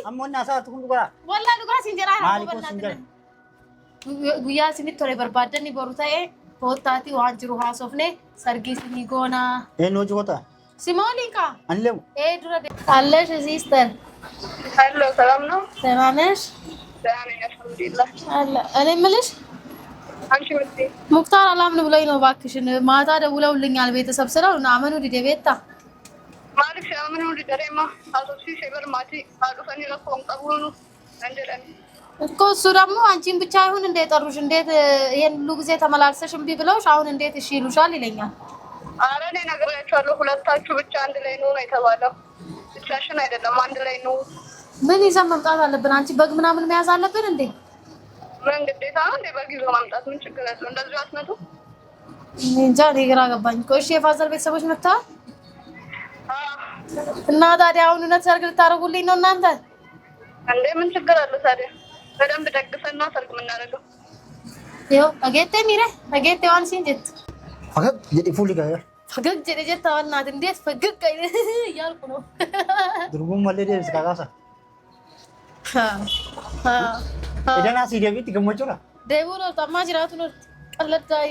أمون ناسا تكون دقرا والله دقرا سنجرا مالك سنجر guyyaa isinitti tole barbaaddanni boru ta'e koottaati waan jiru haasofne sargii isinii goona. إنه جوتا Simooliin kaa? أنلم Dura de. Allesh sister. Hello, ሰላም ነው? ሰላም ነሽ? ደህና ነኝ አልሐምዱሊላህ። እኔ የምልሽ አንቺ ወዴ? ሙክታር አላምን ብሎኝ ነው እባክሽን። ማታ ደውለውልኛል ቤተሰብ ስለው እና አመኑ ዲደ ቤታ ማለሽ አመኑ ዲደሬማ አሶሲ ሸበር ማቲ አዱፈኒ ለቆም ቀቡኑ እንጀራኒ እኮ እሱ ደግሞ አንቺን ብቻ ይሁን እንደ ጠሩሽ እንዴት ይሄን ሁሉ ጊዜ ተመላልሰሽ እምቢ ብለውሽ አሁን እንዴት እሺ ይሉሻል ይለኛል። አረ እኔ ነግሬያቸዋለሁ ሁለታችሁ ብቻ አንድ ላይ ነው የተባለው። ብቻሽን አይደለም አንድ ላይ ነው። ምን ይዘን መምጣት አለብን? አንቺ በግ ምናምን መያዝ አለብን እንዴ? ምን ግዴታ ነው እንዴ በግ ይዞ ማምጣት? ምን ችግር አለው? እንደዚህ አትመጡ? እንጃ እኔ ግራ ገባኝ እኮ። እሺ የፋዘር ቤተሰቦች መጥተዋል እና ታዲያ አሁን እውነት ሰርግ ልታደርጉልኝ ነው እናንተ? እንዴ ምን ችግር አለው ታዲያ? በደንብ ደግሰና ሰርግ የምናደርገው። ይኸው አጌቴ ሚረ አጌቴ ዋን ሲንጀት فقط جدي فولي كاير ፈገግ ጀደጀት ታወናት እንዴት ፈገግ እያልኩ ነው። دربون مالي دي سكاكاسا إذا ناسي دي بيت كم وجهه ደውሎ ታማ ጅራቱ ነው ቀለዳይ።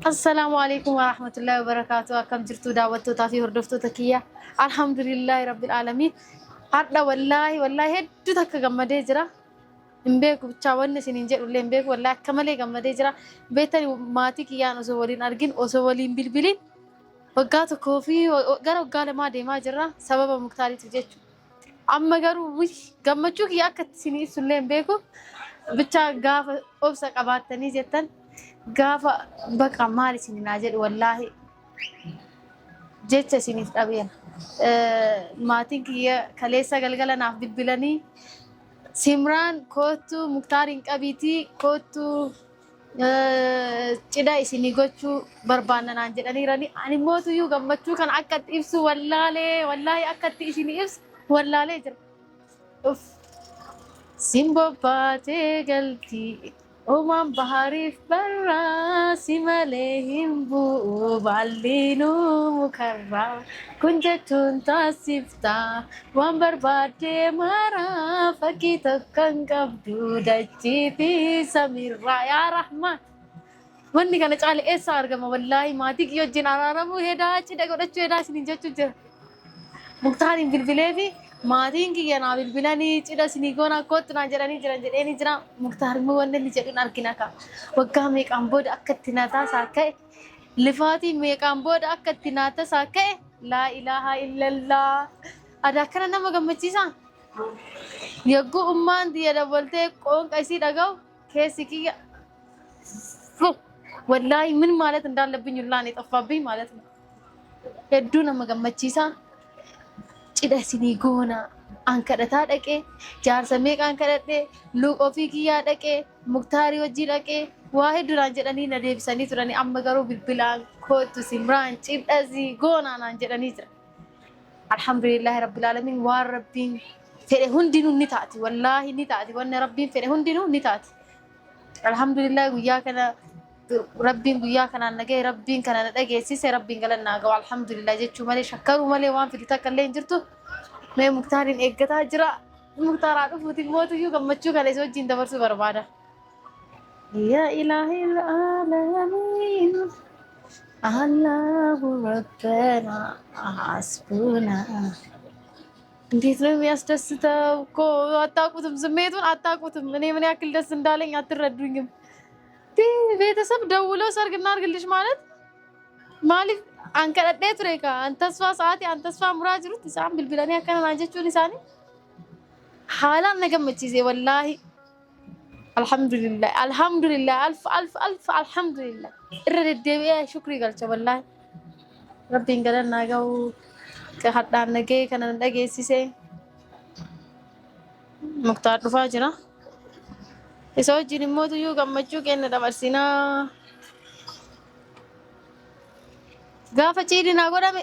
አሰላሙ አለይኩም ወራህመቱላሂ ወበረካቱ አከም ጅርቱ ዳወቶ ታፊ ወርዶፍቶ ተኪያ አልহামዱሊላሂ ረቢል ዓለሚን አዳ ወላሂ ሄዱ ተከ ገመዴ ጅራ እምቤኩ ብቻ ወንነ ሲን እንጀዱለ እምቤኩ ወላሂ ከመሌ ገመዴ ጅራ ቤተኒ ማቲ ኪያን ኦሶ ወሊን አርጊን ኦሶ ወሊን ቢልቢሊን ወጋቱ ኮፊ ገረ ወጋ ለማ ደማ ጅራ ሰበበ ሙክታሪቱ ጀቹ አመገሩ ውይ ገመቹ ኪያ ከትሲኒ ሱለ እምቤኩ ብቻ ጋፈ ኦብሰ ቀባተኒ ጀተን ጋፋ በቃ ማሊ ሲኒና ጀድ ወላሂ ጀቸ ሲኒፍ ዳቢያ ማቲን ኪያ ከሌሳ ገልገለናፍ ቢልቢለኒ ሲምራን ኮቱ ሙክታሪን ቀቢቲ ኮቱ ጭዳ ኢሲኒ ጎቹ በርባነና አንጀዳኒ ረኒ አኒሞቱ ዩ ገመቹ ከን አከት ኢብሱ ወላሂ አከት ኢሲኒ ኢብስ ወላሌ ጅር ኡፍ ሲምቦ ባቴ ገልቲ ኦማን ባህሪፍ በራ ሲመሌ ሂምቡ ባሊኑ ሙከራ ኩንጀቱን ታሲፍታ ወንበር ባዴ ማራ ፈኪተ ከንቀብዱ ደቺቲ ሰሚራ ያ ረህማን ወንዲ ከነ ጫለ ኤሳ አርገማ ወላሂ ማቲ ኪዮጂን አራረሙ ሄዳ ጭደ ጎደቹ ሄዳ ሲንጀቹ ጀ ሙክታሪን ቢልቢሌፊ maatiin kiyya naa bilbilanii cidha sinii goona kootu naan jedhanii jedhanii jira muktaar immoo wanni inni jedhuun argina ka waggaa meeqaan booda akka itti naataa isaa ka'e lifaatii meeqaan booda akka itti naataa isaa ka'e laa ilaaha illallah aadaa akkana nama gammachiisa yagguu ummaan tiyya dabaltee qoonqa isii dhaga'u keessi kiyya wallaahi ምን ማለት እንዳለብኝ ሁላ ነው የጠፋብኝ ማለት ነው hedduu nama gammachiisa cidha sinii goona ankadhataa dhaqee jaarsa meeqaan kadhadhee luuq ofii kiyyaa dhaqee muktaarii wajjii dhaqee waa hedduudhaan jedhanii na deebisanii turanii amma garuu bilbilaan kootu simraan cidhasii goonaa naan jedhanii jira alhamdulillahi rabbil alamin waan rabbiin fedhe hundinuu ni taati wallaahi ni taati wanni rabbiin fedhe hundinuu ni taati alhamdulillahi guyyaa kana rabbiin guyyaa kanaan nagee rabbiin kana na dhageessise rabbiin galannaa gaw alhamdulillah jechuu malee shakkaruu malee waan fidita akka illee hin jirtu mee muktaariin eeggataa jira muktaaraa dhufuutiin mootuyyuu gammachuu kana isa wajjin dabarsuu barbaada yaa ilaahil aalamiin allahu rabbana hasbuna እንዴት ነው የሚያስደስተው እኮ አታውቁትም ስሜቱን አታውቁትም እኔ ምን ያክል ደስ እንዳለኝ አትረዱኝም ቤተሰብ ደውለው ሰርግ እናርግልሽ ማለት ማሊፍ አንከረዴ ትሬካ አንተስፋ ሰዓት አንተስፋ ሙራጅሩት ኢሳም bilbilani akkana naan jechuun isaani haalaan nagammachiise wallahi alhamdulillah alf alhamdulillah irra deddeebi'ee shukrii galcha wallahi rabbiin galannaa ga'u ka hadhaan nagee kana dhageessise muktaar dhufaa jira isa wajjin immoo tuyyuu gammachuu kenna dabarsinaa gaafa ciidhi naa godhame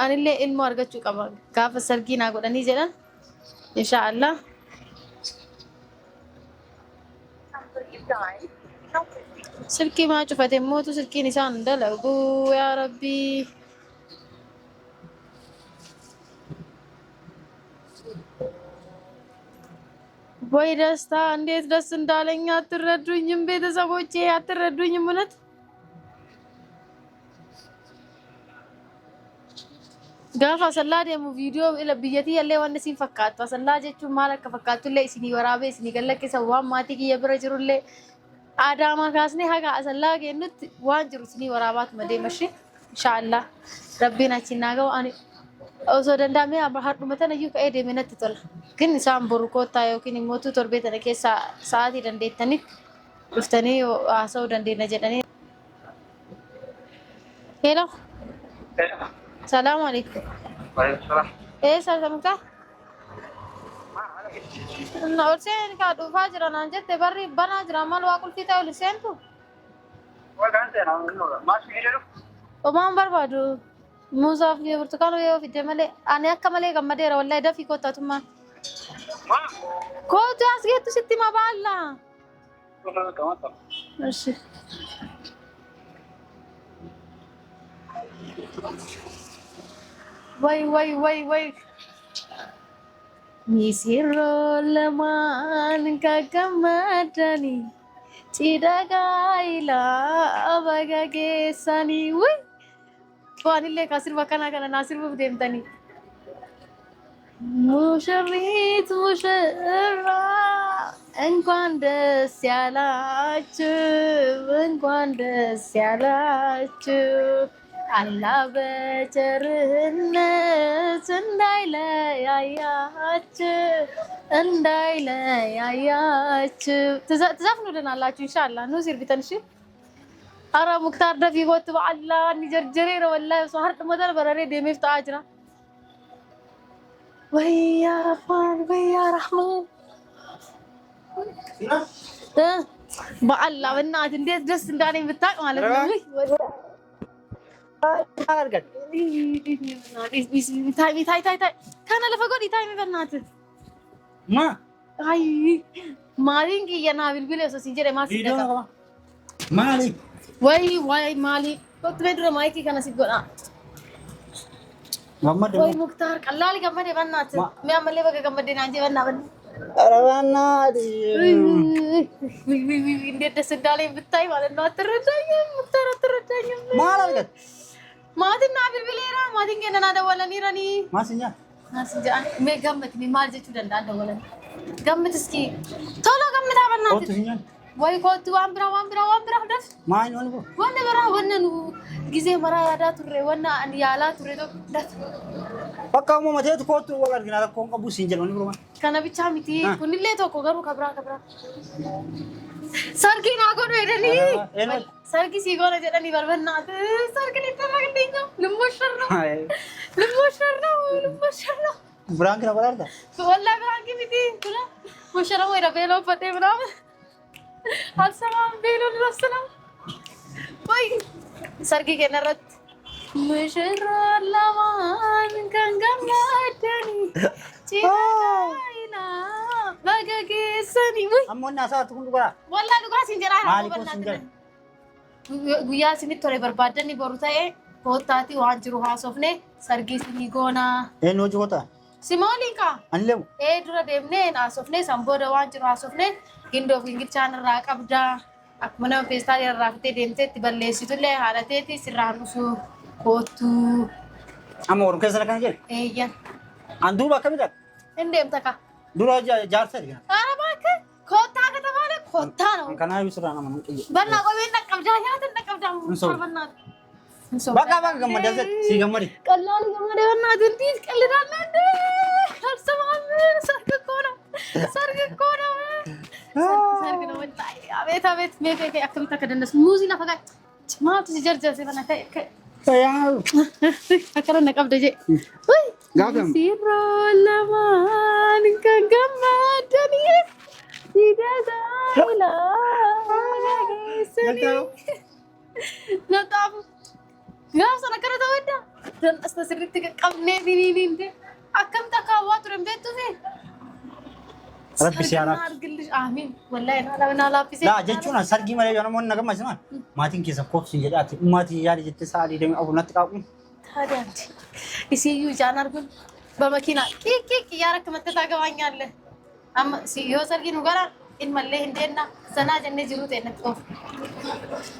anillee ilmoo argachuu qaba gaafa sargii naa godhanii jedhan inshaallah silkii maa cufate immootu silkiin isaan dalagu yaa rabbii ወይ ደስታ እንዴት ደስ እንዳለኝ አትረዱኝም ቤተሰቦቼ አትረዱኝም እውነት ጋፋ ሰላ ደሙ ቪዲዮ ለብየቲ ያለ ወንደ ሲን ፈካቱ ሰላ ጀቹ ማለከ ፈካቱ ላይ ሲኒ ወራቤ ሲኒ ገለከ ሰዋም ማቲ የብረ ጅሩለ አዳማ ካስኔ ሀጋ ሰላ ገነት ዋንጅሩ ሲኒ ወራባት መደመሽ ኢንሻአላህ ረቢና ቺናገው አኒ ኦሶ ደንዳሜ አብራሃዱ መተን እዩ ከኤ ደመነት ተላ ግን ሳም ቦርኮታ yokin imotu torbe tane keessa saati dandeettani dhuftani haasa'uu dandeenya jedhani hello Assalamu alaikum. Waalaikumsalam. Salamta. Na olsen ka dhufa jira naan jette barri bana jira mal waa qulfita olsen tu. Waa gaante na maas fiiru. Oman barbadu. Musaaf ye burtukano ye fide male ani akka male gammadeera wallahi dafi kottatumma. Ma. Kootu asgeetu sitti maballa. Wala kamata. Eshi. Wai. Misiro laman kagamadani Tidagaila abagagesani Wai Wanille kasir bakana kana nasir bubdemtani Musharrit musharra enquan des yalachu Allah becernet እንዳይለያያችሁ ትዘፍኑልናላችሁ ኢንሻአላህ ኑ ሲር ቢተንሽ አረ ሙክታር ደፊ ወጥ በአላ ንጀርጀሬ ነው ወላሂ ሷህር ደመደር በረሬ ደሜፍታ አጅራ ወያ ረህማን ወያ ረህማን በአላ በእናትህ እንዴት ደስ እንዳለኝ ብታውቅ ማለት ነው አርጋት ታይ ካና ለፈጎድ ታይ በእናት ማ አይ ማሊንግ የና ቢልቢል እሱ ሲጀረ ማሲ ማሊ ወይ ማሊ ወጥ በድረ ማይኪ ካና ሲጎና መሐመድ ወይ ሙክታር ቀላል ገመደ በእናት ሚያመለ በገ ገመደ ናንጂ በእናት አረባና እንዴት ደስ እንዳለኝ ብታይ ማለት ነው አትረዳኝም ሙክታር አትረዳኝም ማላልገት ማዲና ቢልቢሌራ ማዲንገ ነና ደወለኒ ረኒ ማስኛ ገምት ማል ጀቹ ደንዳ ደወለን ገምት እስኪ ቶሎ ገምታ በእናትህ ወጥኛ ወይ ኮቱ ዋምብራ ደስ ማን ወንቦ ወነ በራ ወነኑ ጊዜ መራ ያዳ ቱሬ ወና አን ያላ ቱሬ ደስ በቃው መቴት ኮቱ ወጋር ግን አለኮን ቀቡ ሲንጀል ወን ብሎ ከነ ብቻ ሚቲ ኩንሌ ቶኮ ገሩ ከብራ ሰርጊ ናጎን ወደኒ ሰርጊ ሲጎነ ጀደኒ በርበናት ሰርጊ ሊተራግልኝ ነው ልሞሸር ነው ብራንክ ነው ወራርዳ والله ብራንክ ሚቲ ኩላ ሞሸራ ወይ ረቤሎ ፈቴ ብራም አልሰማም ቤሎ ለሰላም ወይ ሰርጊ ከነረት ሙሽራ ለማን ከንገማደኒ ቺና በገገሰኒ ወይ አሞና ሰዓት ሁሉ ጋር والله ዱጋ ሲንጀራ ማሊኮ ሲንጀራ ጉያ ሲኒ ቶሬ በርባደኒ ቦሩታኤ ኮታቲ ዋንጅሩ ሃሶፍኔ ሰርጊ ሲኒ ጎና ኤኖጅ ወጣ ሲሞሊካ አንለም ዱረ ደምኔ ሃሶፍኔ ሰምቦደ ዋንጅሩ ሃሶፍኔ ጊንዶ ፊንግቻን ራቀብዳ አክመና ፌስታል ያራፍቴ ደምቴት በለሲቱለ ሃላቴቲ ሲራኑሱ ኮቱ አሞሩ ከሰለ ካንጀ ኤያን አንዱ ባከምዳ እንደም ተካ ዱራጃ ጃርሰል ግን አረባከ ኮታ ከተባለ ኮታ ነው ከናዩ ስራ ነው ማለት ነው በና ቆቤና ቀብዳ ያተን ቀብዳ በና በቃ ገመደ ሲገመድ ቀላል ገመደ በእናትህ እንዴት ቀልዳለህ እንዴ አልሰማህም ሰርግ እኮ ነው ሰርግ ነው ወጣይ አቤት ሜኬ አክምታ ከደነስ ሙዚና ፈጋ ማውት ሲጀርጀር ሲበና ያው አከረነ ቀብደጄ ወይ ጋገም ሲሮ ለማን ከገመደኒ ሲገዛይላ ነገሰኒ ነጣፍ ጋር ሰነከረተ ወዳ ደንስተ ስሪት ቀብኔ ቢኒንዴ አከምታ ካዋት ረምቤቱ ዜ ረቢ ሲያራ አርግልሽ አሚን ወላሂ ናላና ላፊሴ ላ ጀቹና ሰርጊ ማለት ነው ሞን ነገማ ይስማል ማቲን ከሰ ኮፍ ሲጀዳት ማቲ ያለ ጀት ሳሊ ደም አቡና ተቃቁ ታዲያ እሲዩ ጃናርጉን በመኪና ቂቅ ያረክ መተታገባኛለህ amma si yoo sargi nu gara ilmallee hin deemna sanaa jennee jiru ta'e natti oofu.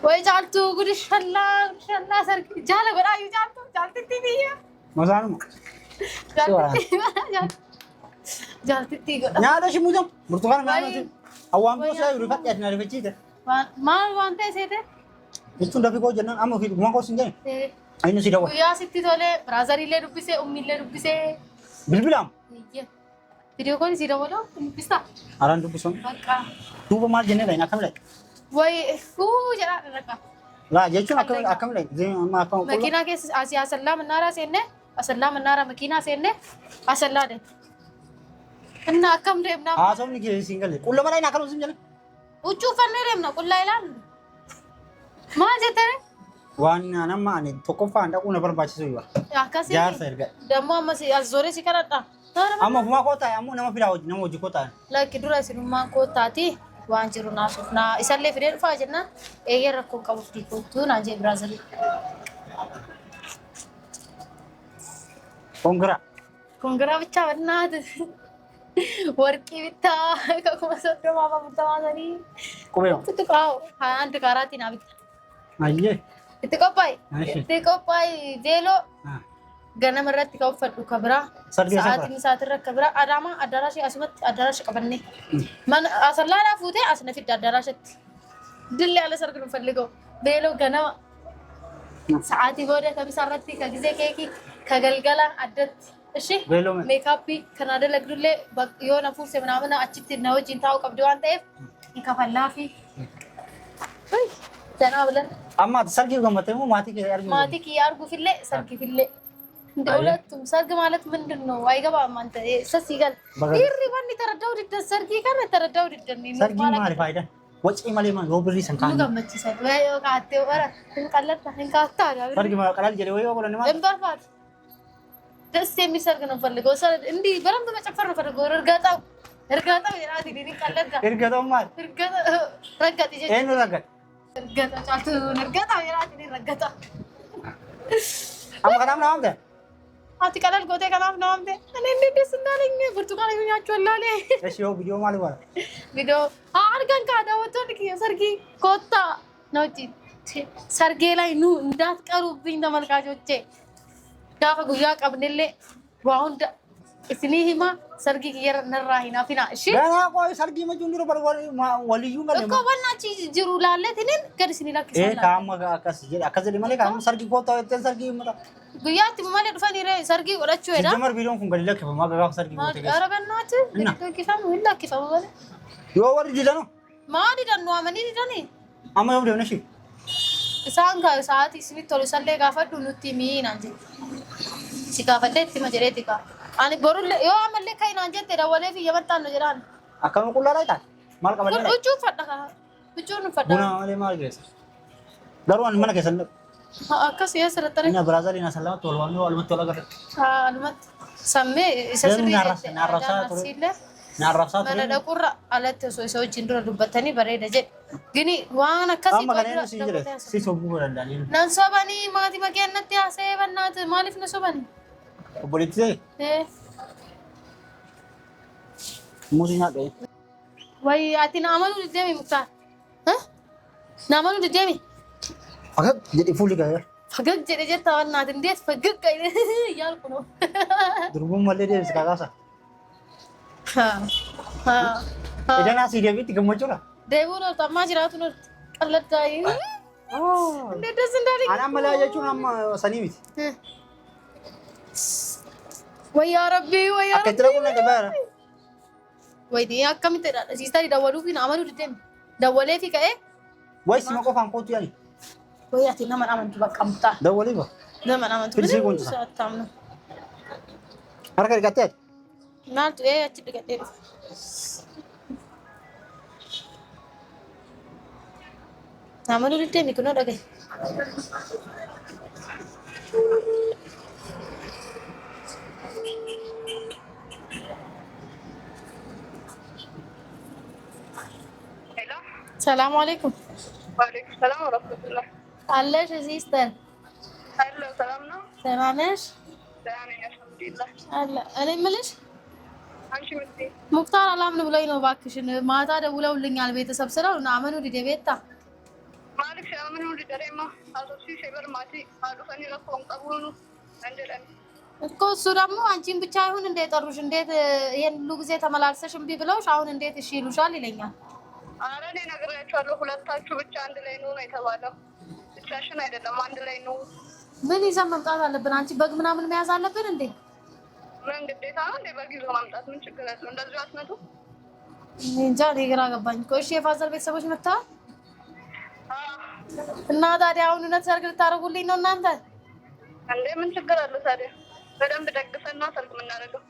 Way jaaltu gudi shallaa sargi jaala godhaa yoo jaaltitti biyya. Masaanuma. Jaaltitti godha. Nyaata shimuutam burtukaana naannoo awwaamtuu isaa yuru fadhi ati na rifachiite. Maal waan ta'e seete? Jechuun dafii koo jennaan amma ofii dhuguma koo sin jenne. Ainu si dawwa. Guyyaa sitti tolee biraazariillee dubbisee ummiillee dubbisee. Bilbilaam. Video call si dawwaloo dubbista. Araan dubbisuun. Bakka. Duuba maal jennee dha akkam dha. Way jedhaa dhaqaa. Laa jechuun akkam dha. Amma akkam. Makiinaa keessa asii asallaa mannaaraa seenne asallaa mannaaraa makiinaa seenne asallaa deemte. Inna akkam deemnaa. Haasofni kee siin galee. Qulla malee naa kan usin jenne. Huccuu uffannee deemna qullaa ilaalu. Maal jettee? Waan nama ani tokkoffaan dhaquu na barbaachisu yoo. Akkasii. Jaarsa erga. Dammoo amma as zooree si kadhadha. Amma fumaa koo taa'e ammoo nama fidaa hojii nama hojii koo taa'e. Lakki dura isinummaan koo taati waan jiru naasuuf naa isallee fidee dhufaa jennaan eeyyee rakkoon qabuuf diikootuu naan jee biraazilii. Kongiraa. Kongiraa bichaa badnaati. Warqii bittaa kakuma soddomaa afurtamaa sanii. Qubee. Itti qaa'u anti kaaraatti naa bitta. Ayyee. Itti qophaa'e. Itti qophaa'e jeeloo. Ganama irratti ka uffadhu ka biraa. Sa'aatiin isaatirra ka biraa. Adaamaa addaaraashii asumatti addaaraashii qabannee. Man asallaadhaa fuutee as na fidda addaaraashatti. Dillee ala sarga nu falligoo. Beeloo ganama. Sa'aatii booda ka bisaarratti ka gizee keekii ka galgala addatti. Ishi meekaappii kana dalagdullee yoo na fuuse mana achitti na wajjin taa'uu qabdi waan ta'eef hin kafallaa fi. Janaa bilan. Amma sargii gammattee moo maatii kee arguu? Maatii kiyya arguufillee sargiifillee. Huለቱም ሰርግ ማለት ምንድን ነው? አይገባም አንተ ሰሲጋል ይሪባን ተረዳው ድደ ሰርጊ ካለ ተረዳው ድደ ነው ሰርጊ ማለት ፋይዳ ወጪ ማለት ነው ወብሪ ሰንካን ነው ገመች ሰጥ ወይ ካቴ ወራ እንቀለታ እንካታ ሰርጊ ማለት ቀላል ጀለ ወይ ወብለ ነው እንባፋት ደስ የሚል ሰርግ ነው ፈልገው እንዲ በረም በመጨፈር ነው ፈልገው እርጋታው የራቲ ዲኒ ቀለታ እርጋታው ማለት ረጋት ይጀ እኔ ረጋት ጫቱ እርጋታው የራቲ ዲኒ ረጋታ አማ ከናም ነው አንተ አቲ ቀላል ጎቴ ከናም ነው አንተ እኔ እንዴት ደስ እንዳለኝ ብርቱካን ይኛቸዋል አለ እሺ ዮ ቪዲዮ ማለት ነው ቪዲዮ አርገን ካዳወቶ ልክ ሰርጊ ኮታ ነው እቺ ሰርጌ ላይ ኑ እንዳትቀሩብኝ ተመልካቾቼ ጋፋ ጉያ ቀብነሌ ዋውንዳ እስኒ ሂማ ሰርጊ የነራሂና ፊና እሺ ገና ቆይ ሰርጊ መጁ እንዲሮ ወልዩ ገለ እኮ በእናትሽ ጅሩ ላለት እኔን ገድስኒ ላክሰላ ካማ አከስ ጀ አከዘ ዲማለ ካም ሰርጊ ኮታው የten ሰርጊ ይመጣ ጉያት ማለ ድፋኒ ረ ሰርጊ ወዳቹ ሄዳ ጀመር ቪዲዮን ኩን ገለ ከፈ ማጋጋፍ ሰርጊ ወቴ ኧረ በእናትህ ከኪፋም ሁላ ኪፋም ወለ ዮ ወር ዲዳ ነው ማዲ ደኑ አመኒ ዲዳኒ አማ ነው ደነሽ ሳንካ ሰዓት እስኒ ቶሎ ሰለ ጋፈዱ ኑቲ ሚና እንጂ ሲጋፈደ እትመ ጀሬቲካ አኒ ቦሩለ ዮ አመለ ካይና እንጀት ደወለ ፊ የመጣ ነው ጀራን አከም ቁላ ላይ ታ ማል ቀበለ ላይ እጩ ፈደካ እጩን ፈዳ ቡና ወለ ማል ግሬስ ዳሩን ማነ ከሰለ አከስ የሰረጠረ እኛ ብራዛር እና ሰላም ቶልዋን ነው አልመት ተላገረ አልመት ሰሜ ይሰስሪ ናራሳ በረደ ቁራ አለት ሰዎች እንድሮ ዱበተኒ በረደ ጀ ግኒ ዋና ከሲ አማ ከነ ሲጀረ ሲሶቡ ወረዳኒ ናንሶባኒ ማቲ መገነት ያሰበናት ማሊፍ ነሶባኒ ኦቦሊቲ ሙዚና ደ ወይ አቲና አመኑ ደሚ ሙክታ ናመኑ ደሚ ፈገግ ጀዲ ፉሊ ጋር ፈገግ ጀዲ ጀታውናት እንዴት ፈገግ ያልኩ ነው ድርጉም ወለደ ስካጋሳ እደና ሲደቢት ገሞቹላ ደቡሎ ተማ ጅራቱ ነው ቀለዳይ እንዴት ደስ እንዳለኝ አና መላያቹን አማ ሰኒሚት ወይ ያ ረቢ ወይ ያ ረቢ አከትረቁና ገባራ ወይ ዲ አከምት ሲስታሪ ደወሉ ፊን አመኑ ድደም ደወለ ፊ ከኤ ወይስ መቆፋን ኮቱ ያኒ ወይ አቲና ማናመንቱ በቃምታ ደወለ ይባ ለማናመንቱ ፕሊዝ ጎንታ ሳታምኑ አርከ ገተት ናት እቺ ድገቴ አመኑ ድደም ይኩኖ ደገ السلام عليكم. وعليكم السلام ورحمة الله. علاش سيستر؟ هلا سلامنا. سلامش؟ سلامي الحمد لله. هلا أنا مالش؟ አንቺ ምትይ ሙክታር አላምን ብሎኝ ነው እባክሽን። ማታ ደውለውልኛል ቤተሰብ ስለው እና አመኑ ዲዴቤታ ማለክ አመኑ ዲደሬማ አሶሲ ሸበር ማቲ አዱፈኒ ለቆም ቀቡኑ አንደለን እኮ እሱ ደግሞ አንቺን ብቻ ይሁን እንደ ጠሩሽ እንዴት ይሄን ሁሉ ጊዜ ተመላልሰሽ እምቢ ብለውሽ አሁን እንዴት እሺ ይሉሻል ይለኛል። ኧረ እኔ ነግሬያቸዋለሁ ሁለታችሁ ብቻ አንድ ላይ ነው የተባለው። ብቻሽን አይደለም አንድ ላይ ነው። ምን ይዘን መምጣት አለብን? አንቺ በግ ምናምን መያዝ አለብን እንዴ? ምን ግዴታ ነው እንዴ በግ ይዞ ማምጣት? ምን ችግር አለው? እንደዚህ አትመጡ እንጃ እኔ ግራ ገባኝ እኮ። እሺ የፋዘር ቤተሰቦች መጥተዋል እና ታዲያ አሁን እውነት ሰርግ ልታደርጉልኝ ነው እናንተ እንዴ? ምን ችግር አለው ታዲያ? በደንብ ደግሰና ሰርግ የምናደርገው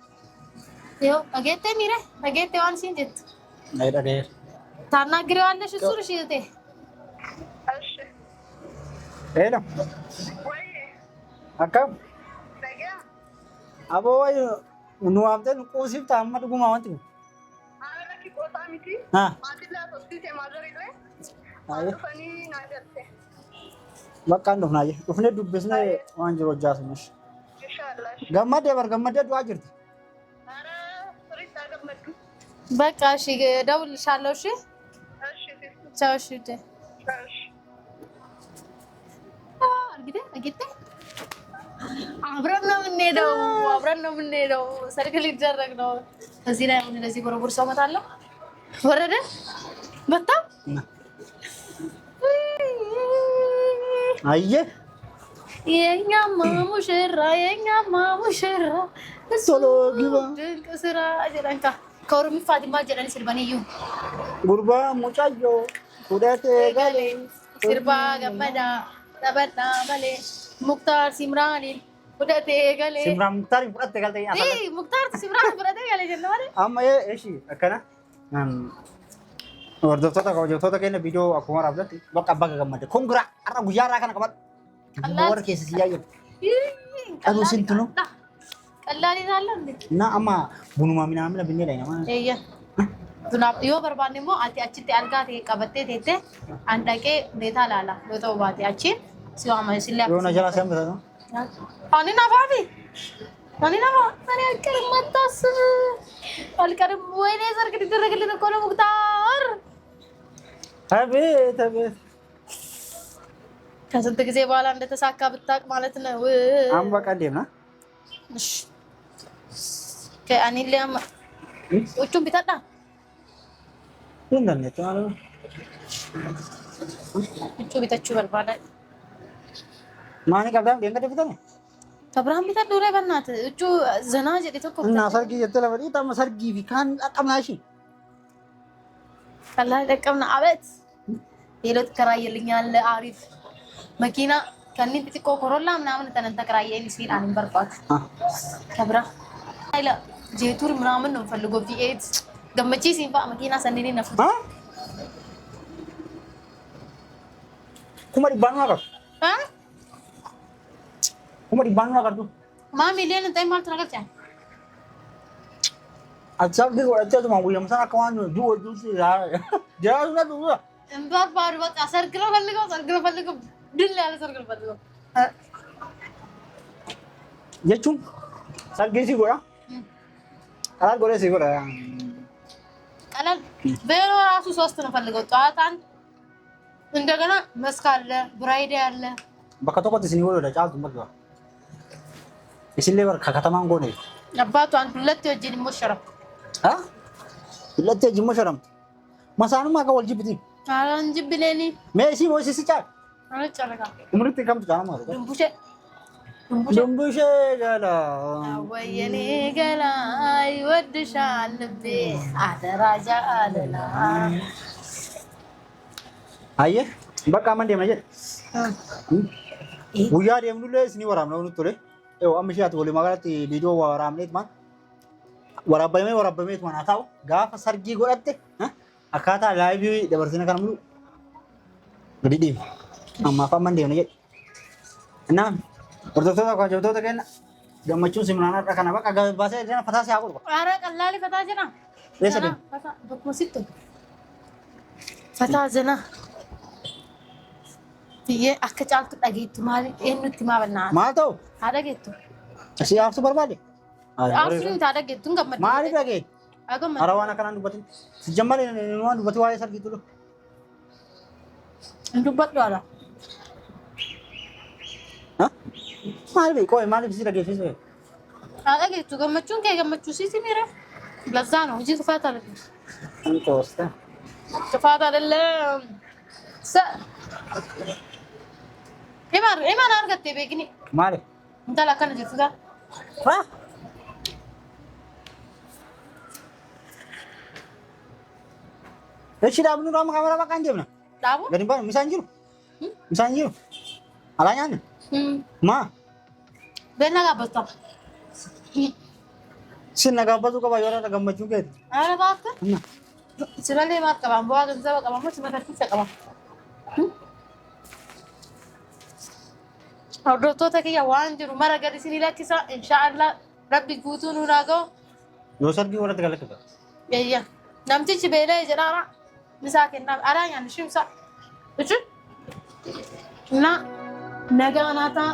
ይኸው አጌቴ ሚሬ አጌቴ ዋን ሲንጀት አይደለ ታናግሪዋለሽ እሱን። እሺ እህቴ እሺ ሄሎ ወይ አካም ነገ አቦይ ኑ አምጠን ቁሲብ ታመድ ጉማ ወንት አረኪ ቆጣሚቲ ማቲላ ሶስቲቴ ማዘሪለ አይ ፈኒ ናደርቴ በቃ እንደሆነ አይ ዱፍኔ ዱብስነ ዋንጅሮ ጃስነሽ ኢንሻአላህ ገመደ በር ገመደ ዱ አጅርት አረ ፍሪታ ገመዱ በቃ እሺ ደውልልሻለሁ። እሺ እሺ ቻው። እሺ እሺ እንግዲህ አጌቴ አብረን ነው የምንሄደው። ሰርግ ሊደረግ ነው። እዚህ ላይ አሁን እንደዚህ ጎረጎር ሰው መጣለሁ። ወረደ መጣ አየ የኛማ ሙሽራ ቶሎ ግባ ድንቅ ስራ አጀራንካ ከኦሮሚ ፋቲማ ጀራኒ ስርባኒዩ ጉርባ ሙጫዮ ሁዳቴ ጋሌ ስርባ ገመዳ ተበጣ በሌ ሙክታር ሲምራኒ ሁዳቴ ጋሌ ሲምራን ሙክታር ሁዳቴ ጋሌ ሙክታር ሲምራን ሁዳቴ ጋሌ ጀነዋለ አማ እሺ አከና ወርዶቶታ ከወጆቶታ ከነ ቪዲዮ አኩማ ራብለት በቃ ባጋ ገመደ ኮንግራ አራ ጉያራ ከነ ከባ ወር ኬስ ሲያየ አዱ ስንት ነው ቀላል ይላል እንዴ እና አማ ቡኑማ ምናምን ለብኝ ላይ ነው እያ ዱናብ ዮ በርባኔሞ አቲ አቺቲ አልጋቴ ቀበቴ ቴቴ አንዳቄ ኔታ ላላ ወጣው ባቲ አቺ ሲዋማ ሲላ የሆነ ጀራ ሰምታ ነው አኒና ባቢ አኒና ማን ያልከርም መጣስ አልከርም ወይኔ ሰርግ ሊደረግልን እኮ ነው ሙክታር አቤት አቤት ከስንት ጊዜ በኋላ እንደተሳካ ብታቅ ማለት ነው። አምባ ቀንዴም ና እሺ ከአኒሊያም ወቹም ቢታጣ እንደነ ተማለ ወቹ ቢታቹ በርባዳ ማን ቀብዳም ደንገደ ቢታ ነው ተብራም ቢታ ዶሬ በእናት እጩ ዘና ጀዲቶ እኮ እና ሰርጊ የተለበዲ ታም ሰርጊ ቢካን አቀምናሺ ከላ ደቀምና አበት ሌሎት ከራየልኛል አሪፍ መኪና ከኒ ጥቆ ኮሮላ ምናምን ተከራየኝ ሲል አንን በርባክ ተብራ አይላ ጄቱር ምናምን ነው ፈልጎ ቪኤት ገመቺ ሲንፋ መኪና ሰንዴ ነፍ ኩማሪ ባኑ አቀር ኩማሪ ባኑ አቀር ዱ ማሚ ሌን እንታይ ማለት ነገር ቻ አቻብ ዲጎ አቻቱ ማው የምሰራ ከዋን ዱ ዱ ጃዙ ነው ዱ እንባባሩ በቃ ሰርግሮ ፈልገው ድል ያለ ሰርግሮ ፈልገው የቹም ሰርጊ ሲጎራ አላል ጎለ ሲጎራ ቀላል በሮ ራሱ ሶስት ነው ፈልገው ጧት አንድ እንደገና መስካለ ብራይዴ አለ በከተቆት ሲኒወር ወደ ጫልቱ መግባ እሲሌበር ከከተማን ጎኔ አባቱ አንድ ሁለት ወጅን ሙሽራ ሁለት ወጅን ሙሽራ ማሳኑማ ከወልጅብቲ አራንጅብሌኒ ሜሲ ሞሲ ሲጫ አጨረጋ ምርጥ ከምት ጋር ማለት ድንቡሼ ገላ ወየኔ ገላ ይወድሻል ልቤ አደራጃ አለላ አየ በቃ መንዴ መጀ ጉያ ደምኑለ ስኒ ወራም ነው ንቶለ ኤው አምሽያት ወለ ማጋት ቪዲዮ ወራምኔት ማን ወራበሜት ማናታው ጋፋ ሰርጊ ጎዳቴ አካታ ላይቭ ደበርሲነ ከነሙ ግዲዲ አማፋ መንዴ ነው እና ወርዶቶታ ኳጆቶታ ከና ገመቹ ሲምናና ከና በቃ ገባሰ ደና ፈታሲ አቁር አረ ቀላሊ ፈታ ጀና ለሰደ ፈታ በኮሲቶ ፈታ ጀና ይሄ አከጫልቱ ዳጌቱ ማለት እኑት ማበና ማተው አዳጌቱ እሺ አፍሱ በርባዴ አፍሱ ታዳጌቱን ገመድ ማሪ ዳጌ Agam. Arawana kanan dubatin. Sejammal ini wan dubati wae sargi dulu. Dubat dua lah. Hah? Mali kau mali bisa lagi sih. Ada gitu gammachun kayak gammachuu sih mira. Lazzano, hojii tufaata lagi. Antosta. Tufaata lalla. Sa. Iman argatte beekni. Mali. Intala akkana jirtu gaa. Wah. Sudah benar sama kamera makan jam na. Dhaabu? Dari mana? Misalnya jiru. Alanya nih. Ma. Beena gaabbata. Sin nagabatu ka ba yora nagammachuu keeti. Ara baakka? Na. Siralee maal qabaan bu'aa gamsaa qabaan moo simata keessa qabaan? Hordoftoota kiyya waan jiru mara gadi isinii lakkisa inshaallah rabbi guutuu nuun haa ga'u. Yoo sargii warratti galakka. Yayya namtichi beelee jedhaara misaa kennaaf alaa nyaanni shimsa. Jechuun na nagaa naataa.